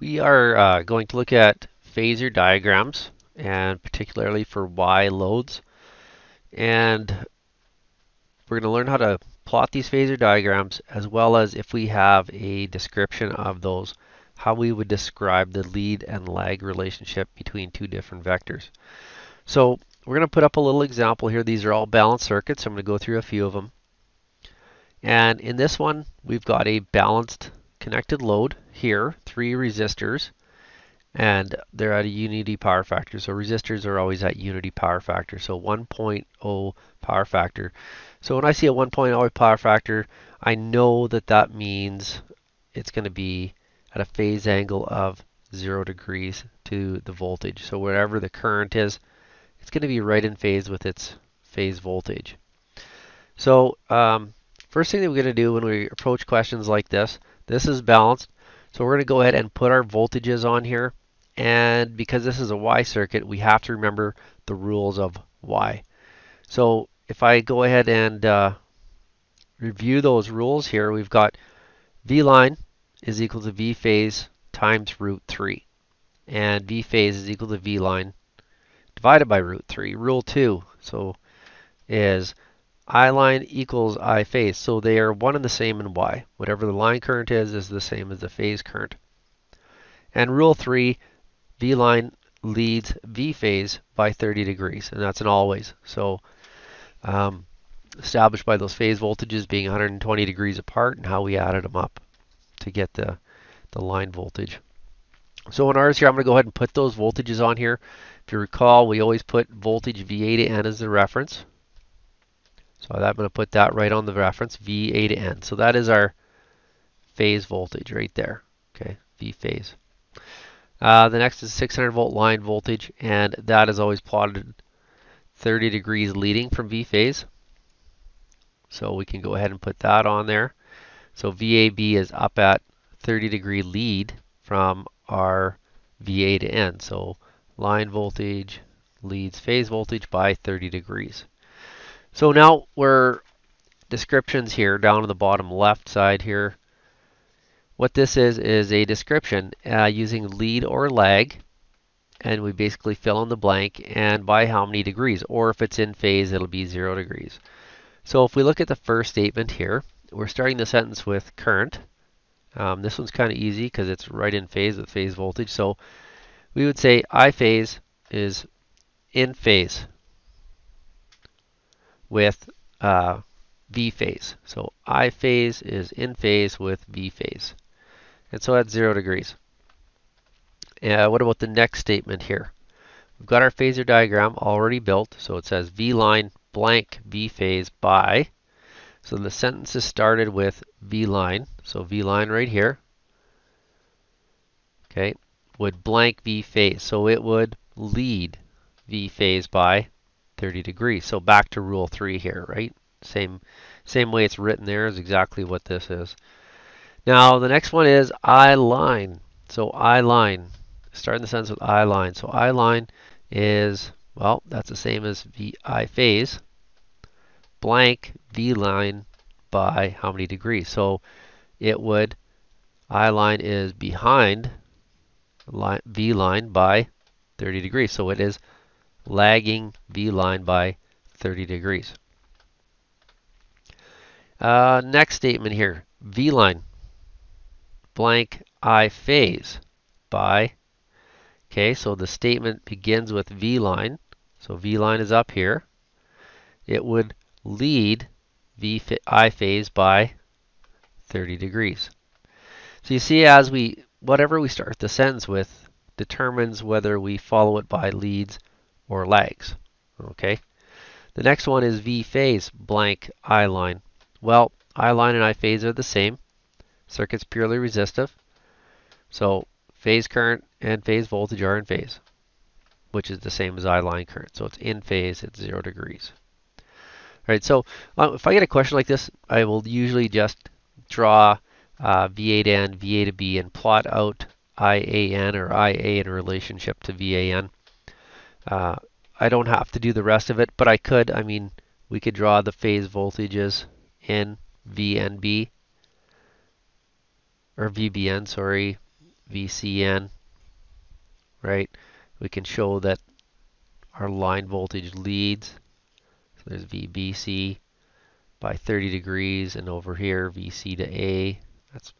We are going to look at phasor diagrams, and particularly for Y loads. And we're going to learn how to plot these phasor diagrams, as well as if we have a description of those, how we would describe the lead and lag relationship between two different vectors. So we're going to put up a little example here. These are all balanced circuits. I'm going to go through a few of them. And in this one, we've got a balanced connected load here, 3 resistors, and they're at a unity power factor. So resistors are always at unity power factor, so 1.0 power factor. So when I see a 1.0 power factor, I know that that means it's going to be at a phase angle of 0 degrees to the voltage. So wherever the current is, it's going to be right in phase with its phase voltage. So first thing that we're going to do when we approach questions like this is balanced. So we're going to go ahead and put our voltages on here. And because this is a Y circuit, we have to remember the rules of Y. So if I go ahead and review those rules here, we've got V line is equal to V phase times root 3. And V phase is equal to V line divided by root 3. Rule 2 is I line equals I phase. So they are one and the same in Y. Whatever the line current is the same as the phase current. And rule 3, V line leads V phase by 30 degrees, and that's an always. So established by those phase voltages being 120 degrees apart and how we added them up to get the line voltage. So in ours here, I'm going to go ahead and put those voltages on here. If you recall, we always put voltage VA to N as the reference. So I'm going to put that right on the reference, VA to N. So that is our phase voltage right there, okay, V phase. The next is 600 volt line voltage, and that is always plotted 30 degrees leading from V phase. So we can go ahead and put that on there. So VAB is up at 30 degree lead from our VA to N. So line voltage leads phase voltage by 30 degrees. So now we're descriptions here down on the bottom left side here. What this is a description using lead or lag, and we basically fill in the blank and by how many degrees, or if it's in phase, it'll be 0 degrees. So if we look at the first statement here, we're starting the sentence with current. This one's kind of easy because it's right in phase with phase voltage. So we would say I phase is in phase with V phase. So I phase is in phase with V phase. And so that's 0 degrees. What about the next statement here? We've got our phasor diagram already built. So it says V line blank V phase by. So the sentence is started with V line. So V line right here. Okay. Would blank V phase. So it would lead V phase by 30 degrees. So back to rule 3 here, right? Same way it's written there is exactly what this is. Now the next one is I line. So I line, starting the sentence with I line. So I line is, well, that's the same as I phase blank V line by how many degrees. So it would, I line is behind V line by 30 degrees. So it is lagging V line by 30 degrees. Next statement here, V line blank I phase by, okay, so the statement begins with V line. So V line is up here. It would lead I phase by 30 degrees. So you see, whatever we start the sentence with determines whether we follow it by leads or lags. Okay. The next one is V phase blank I line. Well, I line and I phase are the same. Circuit's purely resistive. So phase current and phase voltage are in phase, which is the same as I line current. So it's in phase, it's 0 degrees. All right, so if I get a question like this, I will usually just draw VA to N, VA to B, and plot out IAN or IA in relationship to VAN. I don't have to do the rest of it, but I could. I mean, we could draw the phase voltages in VNB, or VBN, sorry, VCN, right? We can show that our line voltage leads. So there's VBC by 30 degrees, and over here VC to A, that's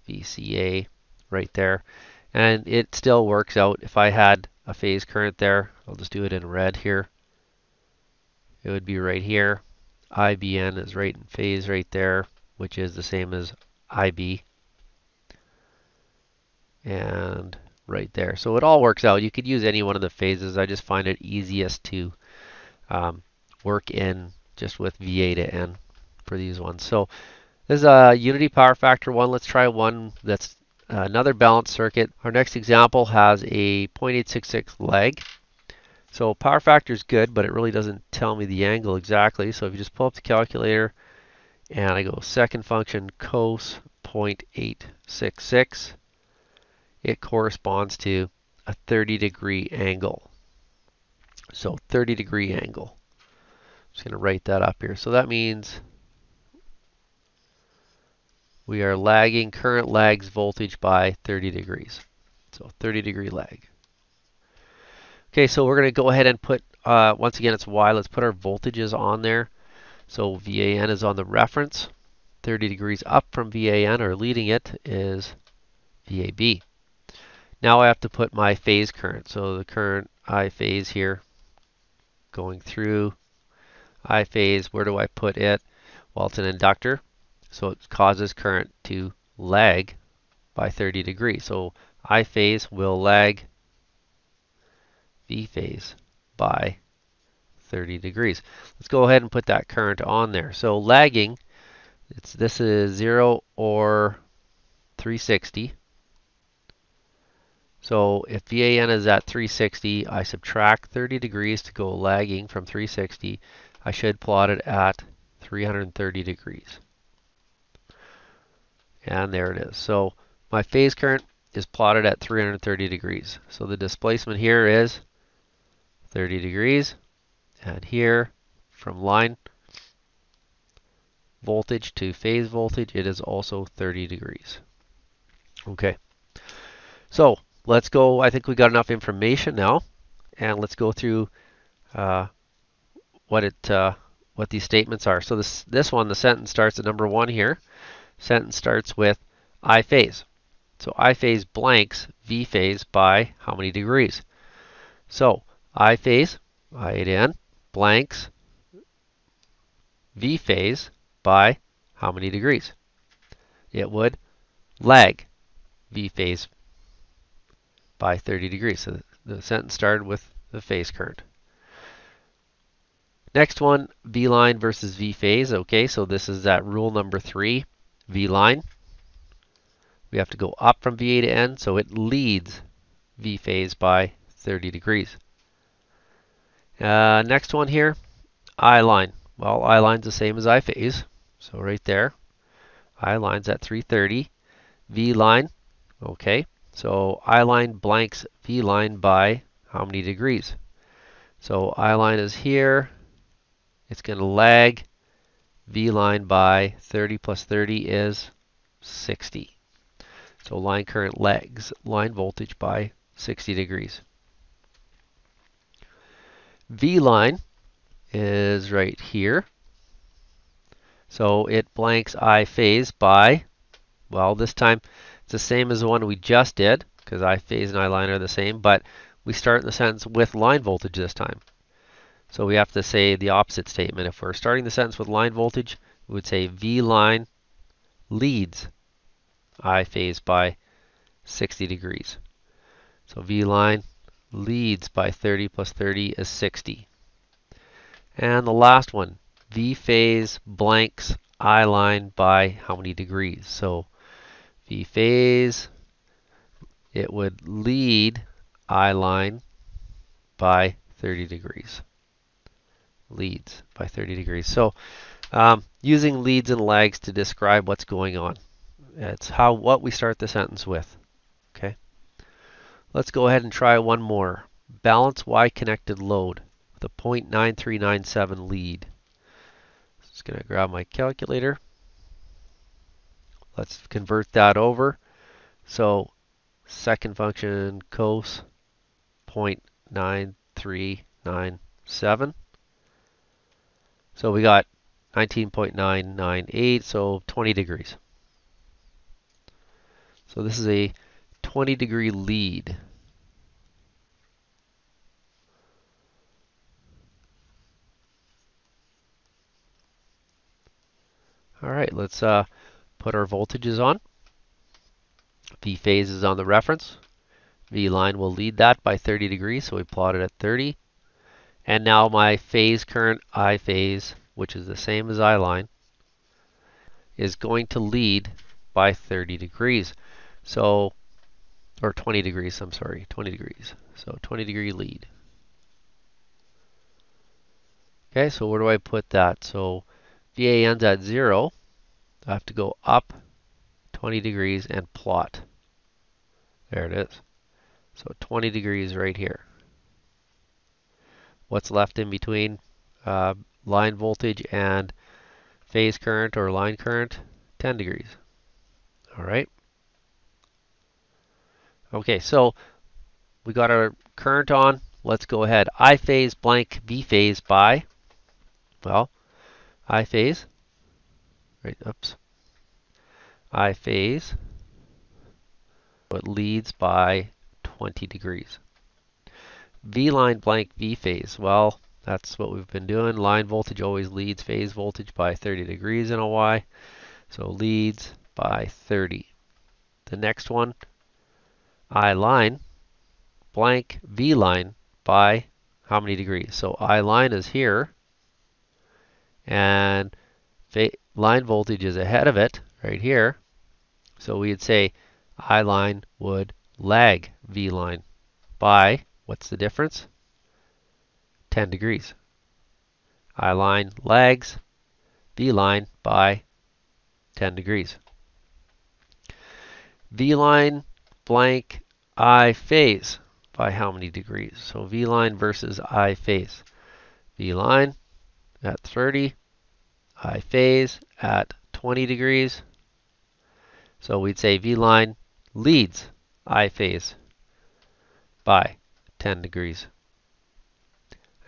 VCA right there. And it still works out. If I had a phase current there, I'll just do it in red here. It would be right here. IBN is right in phase right there, which is the same as IB. And right there. So it all works out. You could use any one of the phases. I just find it easiest to work in just with VA to N for these ones. So this is a unity power factor one. Let's try one that's another balanced circuit. Our next example has a 0.866 lag. So power factor is good, but it really doesn't tell me the angle exactly. So if you just pull up the calculator and I go second function cos 0.866, it corresponds to a 30-degree angle. So 30-degree angle. I'm just going to write that up here. So that means we are lagging, current lags voltage by 30 degrees. So 30-degree lag. Okay, so we're going to go ahead and put, once again, it's Y. Let's put our voltages on there. So VAN is on the reference. 30 degrees up from VAN, or leading it, is VAB. Now I have to put my phase current. So the current I phase here going through I phase, where do I put it? Well, it's an inductor, so it causes current to lag by 30 degrees. So I phase will lag V phase by 30 degrees. Let's go ahead and put that current on there. So lagging, this is 0 or 360. So if VAN is at 360, I subtract 30 degrees to go lagging from 360. I should plot it at 330 degrees. And there it is. So my phase current is plotted at 330 degrees. So the displacement here is 30 degrees. And here, from line voltage to phase voltage, it is also 30 degrees. Okay. So let's go. I think we got enough information now. And let's go through what these statements are. So this one, the sentence starts at number 1 here. Sentence starts with I phase. So I phase blanks V phase by how many degrees? So I phase, I8N, blanks V phase by how many degrees? It would lag V phase by 30 degrees. So the sentence started with the phase current. Next one, V line versus V phase. Okay, so this is that rule number 3, V line. We have to go up from VA to N, so it leads V phase by 30 degrees. Next one here, I line. Well, I line's the same as I phase, so right there, I line's at 330. V line, okay, so I line blanks V line by how many degrees? So I line is here. It's going to lag V line by 30 plus 30 is 60. So line current lags line voltage by 60 degrees. V line is right here. So it blanks I phase by, well, this time it's the same as the one we just did, because I phase and I line are the same, but we start the sentence with line voltage this time. So we have to say the opposite statement. If we're starting the sentence with line voltage, we would say V line leads I phase by 60 degrees. So V line leads by 30 plus 30 is 60. And the last one, V phase blanks I line by how many degrees? So V phase, it would lead I line by 30 degrees. Leads by 30 degrees. So using leads and lags to describe what's going on. It's what we start the sentence with. Okay. Let's go ahead and try one more. Balance Y-connected load with a 0.9397 lead. Just going to grab my calculator. Let's convert that over. So second function cos 0.9397. So we got 19.998, so 20 degrees. So this is a 20-degree lead. All right, let's put our voltages on. V phase is on the reference. V line will lead that by 30 degrees, so we plot it at 30. And now my phase current, I phase, which is the same as I line, is going to lead by 30 degrees. So, or 20 degrees, I'm sorry, 20 degrees. So 20-degree lead. Okay, so where do I put that? So VAN's at 0. I have to go up 20 degrees and plot. There it is. So 20 degrees right here. What's left in between line voltage and phase current or line current? 10 degrees. All right. Okay, so we got our current on. Let's go ahead. I phase blank V phase by, well, I phase, right, oops. I phase, so it leads by 20 degrees. V line blank V phase, well, that's what we've been doing. Line voltage always leads phase voltage by 30 degrees in a Y. So leads by 30. The next one, I line blank V line by how many degrees? So I line is here, and line voltage is ahead of it right here. So we'd say I line would lag V line by, what's the difference? 10 degrees. I line lags V line by 10 degrees. V line blank I phase by how many degrees? So V line versus I phase. V line at 30, I phase at 20 degrees. So we'd say V line leads I phase by 10 degrees.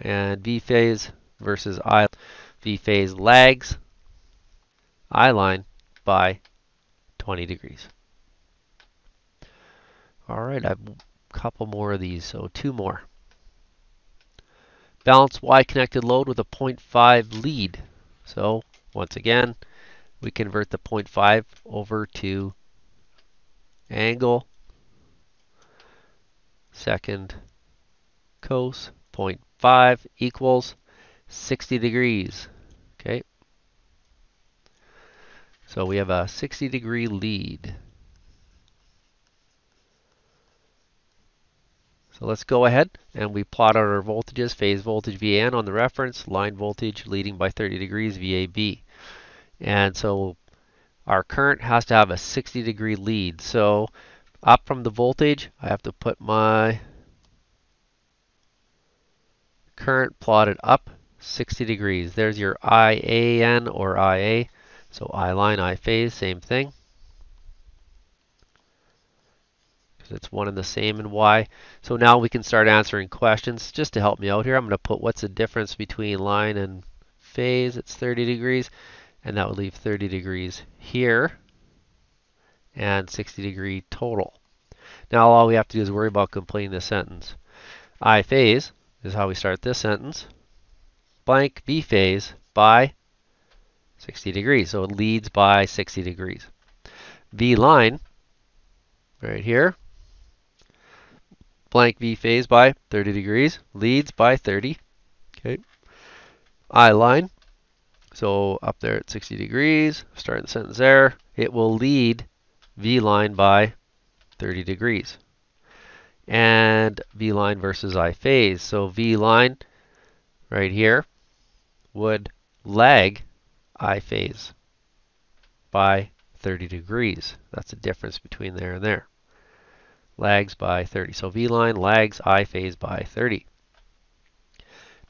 And V phase versus I, V phase lags I line by 20 degrees. All right, I have a couple more of these, so two more. Balance Y connected load with a 0.5 lead. So once again, we convert the 0.5 over to angle. Second cos 0.5 equals 60 degrees. Okay. So we have a 60-degree lead. So let's go ahead and we plot out our voltages. Phase voltage VN on the reference, line voltage leading by 30 degrees VAB. And so our current has to have a 60-degree lead. So up from the voltage, I have to put my current plotted up 60 degrees. There's your IAN or IA. So I line, I phase, same thing. It's one and the same in Y. So now we can start answering questions. Just to help me out here, I'm going to put what's the difference between line and phase. It's 30 degrees, and that would leave 30 degrees here and 60 degree total. Now all we have to do is worry about completing this sentence. I phase is how we start this sentence. Blank V phase by 60 degrees. So it leads by 60 degrees. V line right here. Blank V phase by 30 degrees, leads by 30. Okay. I line, so up there at 60 degrees, start the sentence there. It will lead V line by 30 degrees. And V line versus I phase. So V line right here would lag I phase by 30 degrees. That's the difference between there and there. Lags by 30. So V line lags I phase by 30.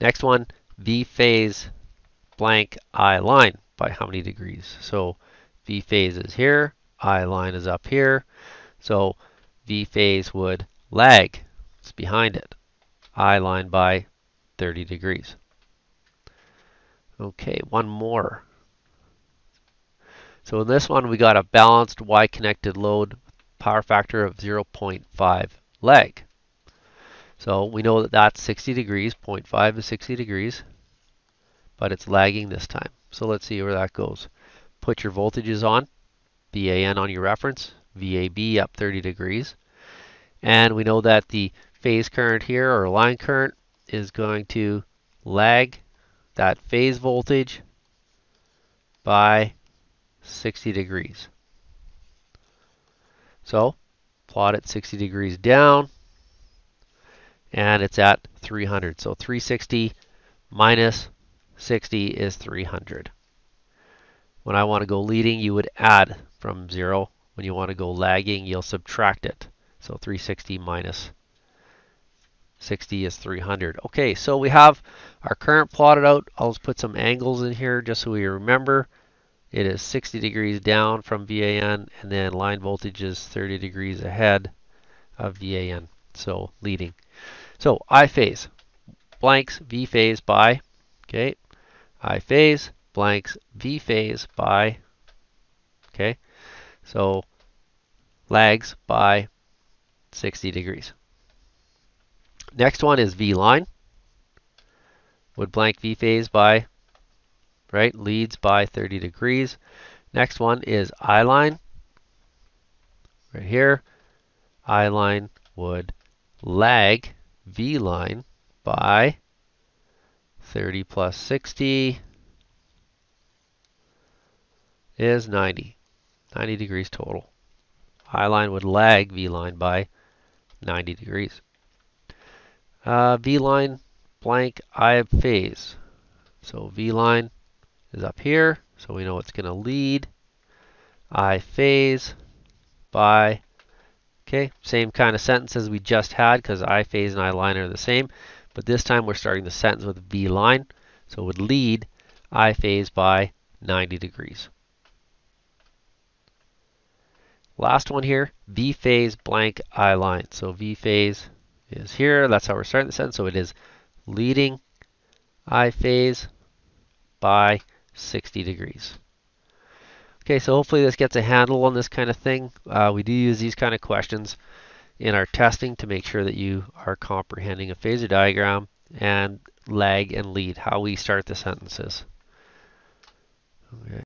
Next one, V phase blank I line by how many degrees? So V phase is here, I line is up here. So V phase would lag. It's behind it. I line by 30 degrees. Okay, one more. So in this one, we got a balanced Y-connected load, power factor of 0.5 lag. So we know that that's 60 degrees, 0.5 is 60 degrees, but it's lagging this time. So let's see where that goes. Put your voltages on, VAN on your reference, VAB up 30 degrees. And we know that the phase current here, or line current, is going to lag that phase voltage by 60 degrees. So plot it 60 degrees down, and it's at 300. So 360 minus 60 is 300. When I want to go leading, you would add from 0. When you want to go lagging, you'll subtract it. So 360 minus 60 is 300. Okay, so we have our current plotted out. I'll just put some angles in here just so we remember. It is 60 degrees down from VAN, and then line voltage is 30 degrees ahead of VAN, so leading. So I phase blanks V phase by, okay, I phase blanks V phase by, okay, so lags by 60 degrees. Next one is V line, would blank V phase by, right, leads by 30 degrees. Next one is I line, right here, I line would lag V line by 30 plus 60 is 90. 90 degrees total. I line would lag V line by 90 degrees. V line blank I phase. So V line is up here, so we know it's going to lead I phase by, okay, same kind of sentence as we just had because I phase and I line are the same, but this time we're starting the sentence with V line, so it would lead I phase by 90 degrees. Last one here, V phase blank I line. So V phase is here, that's how we're starting the sentence, so it is leading I phase by 60 degrees. Okay, so hopefully this gets a handle on this kind of thing. We do use these kind of questions in our testing to make sure that you are comprehending a phasor diagram and lag and lead, how we start the sentences. Okay.